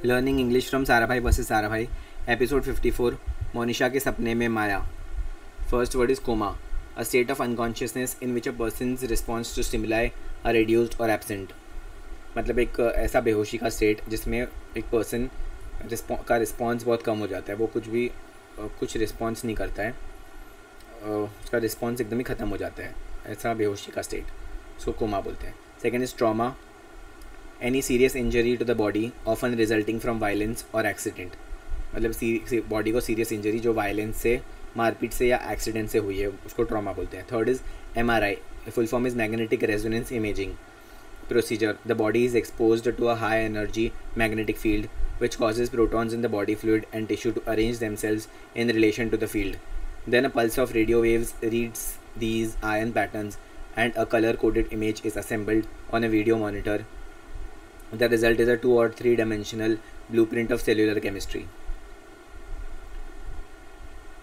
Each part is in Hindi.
लर्निंग इंग्लिश फ्रॉम सारा भाई वर्सेस सारा भाई, एपिसोड 54, मोनिशा के सपने में Maya. First word is coma, a state of unconsciousness in which a person's response to stimuli are reduced और एब्सेंट। मतलब एक ऐसा बेहोशी का स्टेट जिसमें एक पर्सन का रिस्पॉन्स बहुत कम हो जाता है, वो कुछ रिस्पॉन्स नहीं करता है, उसका रिस्पॉन्स एकदम ही ख़त्म हो जाता है, ऐसा बेहोशी का स्टेट, उसको कोमा बोलते हैं। Second is trauma, any serious injury to the body often resulting from violence और एक्सीडेंट। मतलब बॉडी को सीरियस इंजरी जो वायलेंस से, मारपीट से या एक्सीडेंट से हुई है, उसको ट्रॉमा बोलते हैं। Third is MRI, full form is magnetic resonance imaging procedure. The body is exposed to a high energy magnetic field which causes protons in the body fluid and tissue to arrange themselves in relation to the field. Then a pulse of radio waves reads these ion patterns and a color coded image is assembled on a video monitor. The result is a 2 or 3 dimensional blueprint of cellular chemistry.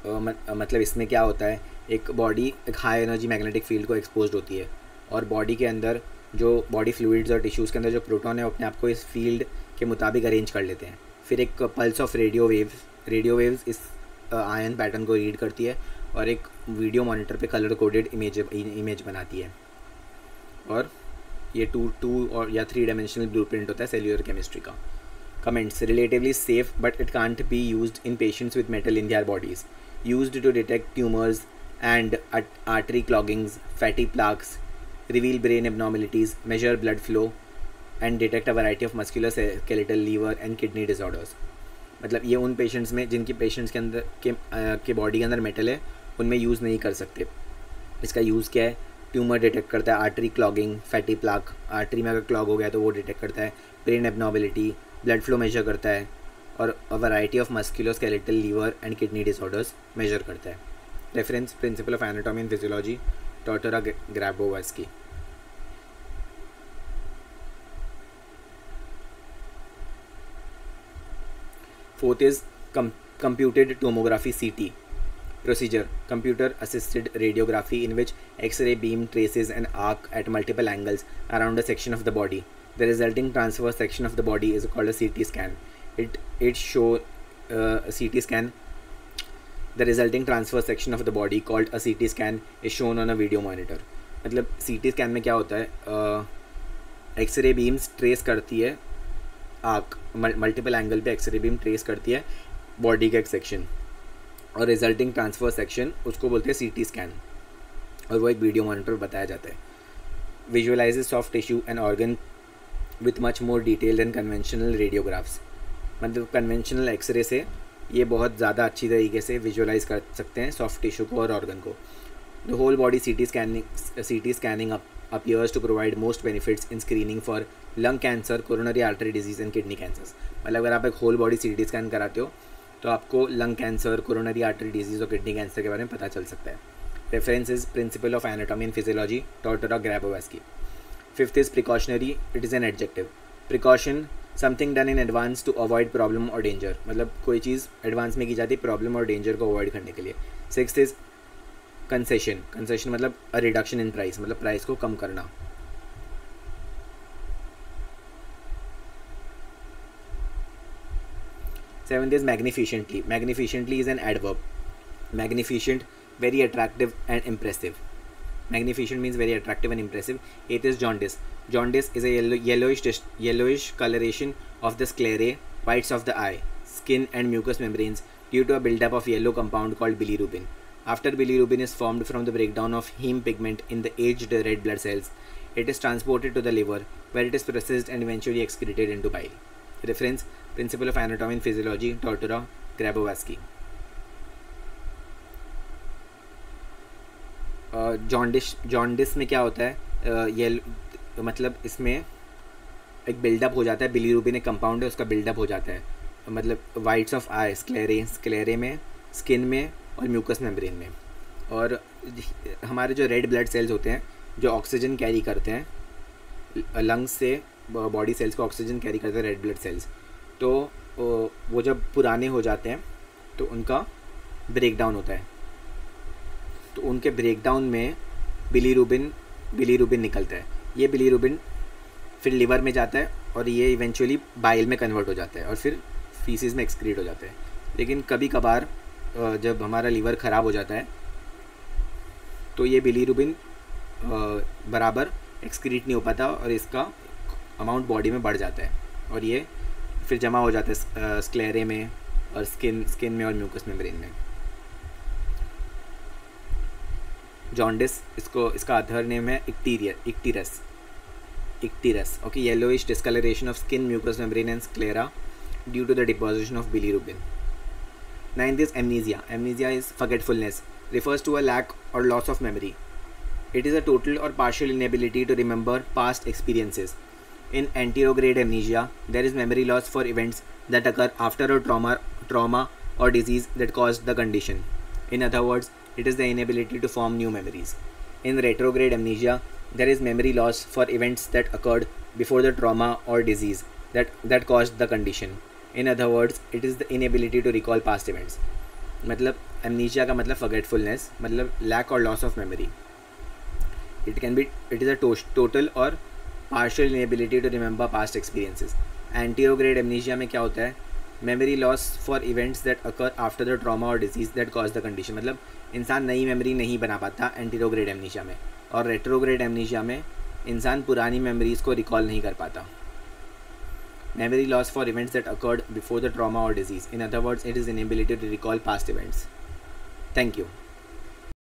मतलब इसमें क्या होता है, एक बॉडी एक हाई एनर्जी मैग्नेटिक फील्ड को एक्सपोज होती है और बॉडी के अंदर जो बॉडी फ्लूइड्स और टिश्यूज़ के अंदर जो प्रोटॉन है अपने आप को इस फील्ड के मुताबिक अरेंज कर लेते हैं। फिर एक पल्स ऑफ रेडियो वेव्स इस आयन पैटर्न को रीड करती है और एक वीडियो मॉनिटर पे कलर कोडेड इमेज बनाती है। और ये टू और या 3 डायमेंशनल ब्लूप्रिंट होता है सेल्यूलर केमिस्ट्री का। Comments, relatively safe but it can't be used in patients with metal in their bodies, used to detect tumours and artery cloggings, fatty plaques, reveal brain abnormalities, measure blood flow and detect a variety of musculoskeletal, liver and kidney disorders। मतलब ये उन पेशेंट्स में जिनकी पेशेंट्स के अंदर के बॉडी के अंदर मेटल है उनमें यूज़ नहीं कर सकते। इसका यूज़ क्या है, ट्यूमर डिटेक्ट करता है, artery clogging, fatty plaque, artery में अगर क्लॉग हो गया तो वो डिटेक्ट करता है, brain abnormality, blood flow measure करता है और a variety of musculoskeletal, liver and kidney disorders measure करता है। Reference, principle of anatomy and physiology, Tortora Grabowski. Fourth is computed tomography CT procedure, computer assisted radiography in which X-ray beam traces an arc at multiple angles around a section of the body. The resulting transverse section of the body is called a CT scan. It show a CT scan. The resulting transverse section of the body called a CT scan is shown on a video monitor. मतलब CT scan में क्या होता है, एक्सरे बीम्स ट्रेस करती है आर्क, मल्टीपल एंगल पे एक्सरे बीम ट्रेस करती है बॉडी का एक सेक्शन और रिजल्टिंग ट्रांसफर सेक्शन उसको बोलते हैं CT स्कैन और वो एक वीडियो मॉनिटर बताया जाता है। Visualises soft tissue and organ with much more detail than conventional radiographs. मतलब कन्वेंशनल एक्सरे से ये बहुत ज़्यादा अच्छी तरीके से विजुअलाइज कर सकते हैं सॉफ्ट टिश्यू को और ऑर्गन को। The whole body CT scanning appears to provide most benefits in screening for lung cancer, coronary artery disease and kidney cancers। मतलब अगर आप एक होल बॉडी CT स्कैन कराते हो तो आपको lung cancer, coronary artery disease और किडनी कैंसर के बारे में पता चल सकता है। Reference is principle of anatomy and physiology, Tortora Grabowski. Fifth is precautionary, it is an adjective. Precaution, something done in advance to avoid problem और डेंजर। मतलब कोई चीज़ एडवांस में की जाती है प्रॉब्लम और डेंजर को अवॉइड करने के लिए। सिक्स्थ इज कंसेशन मतलब अ रिडक्शन इन प्राइस, मतलब प्राइस को कम करना। Seventh is magnificently. Magnificently is an adverb. Magnificent, very attractive and impressive. Magnificent means very attractive and impressive. Eighth is jaundice. Jaundice is a yellowish coloration of the sclerae, whites of the eye, skin and mucous membranes due to a buildup of yellow compound called bilirubin. After bilirubin is formed from the breakdown of heme pigment in the aged red blood cells, it is transported to the liver where it is processed and eventually excreted into bile. Reference, Principle of Anatomy and Physiology, Tortora, Grabowski. Jaundice में क्या होता है, ये मतलब इसमें एक बिल्डअप हो जाता है, बिलीरूबिन एक कंपाउंड है उसका बिल्डअप हो जाता है। मतलब वाइट्स ऑफ आई, स्क्लेरे में, स्किन में और म्यूकस मेम्ब्रेन में। और हमारे जो रेड ब्लड सेल्स होते हैं जो ऑक्सीजन कैरी करते हैं लंग्स से बॉडी सेल्स को ऑक्सीजन कैरी करते हैं रेड ब्लड सेल्स, तो वो जब पुराने हो जाते हैं तो उनका ब्रेकडाउन होता है, तो उनके ब्रेकडाउन में बिलीरूबिन निकलता है। ये बिलीरूबिन फिर लिवर में जाता है और ये इवेंचुअली बाइल में कन्वर्ट हो जाता है और फिर फीसिस में एक्सक्रीट हो जाता है। लेकिन कभी कभार जब हमारा लीवर ख़राब हो जाता है तो ये बिलीरुबिन बराबर एक्सक्रीट नहीं हो पाता और इसका अमाउंट बॉडी में बढ़ जाता है और ये फिर जमा हो जाता है स्क्लेरे में और स्किन में और म्यूकस मेम्ब्रेन में। जॉन्डिस, इसका अदर नेम है icterus. Okay, yellowish discoloration of skin, mucus membrane and sclera due to the deposition of bilirubin. Ninth is amnesia. Amnesia is forgetfulness, refers to a lack or loss of memory. It is a total or partial inability to remember past experiences. In anterograde amnesia, there is memory loss for events that occur after a trauma or disease that caused the condition. In other words, it is the inability to form new memories. In retrograde amnesia, there is memory loss for events that occurred before the trauma or disease that caused the condition. In other words, it is the inability to recall past events. मतलब amnesia का मतलब forgetfulness, मतलब lack or loss of memory. It is a total or partial inability to remember past experiences. Anterograde amnesia में क्या होता है? Memory loss for events that occur after the trauma or disease that cause the condition. मतलब इंसान नई मेमोरी नहीं बना पाता anterograde amnesia में, और retrograde amnesia में इंसान पुरानी मेमोरीज को रिकॉल नहीं कर पाता. Memory loss for events that occurred before the trauma or disease. In other words, it is inability to recall past events. Thank you.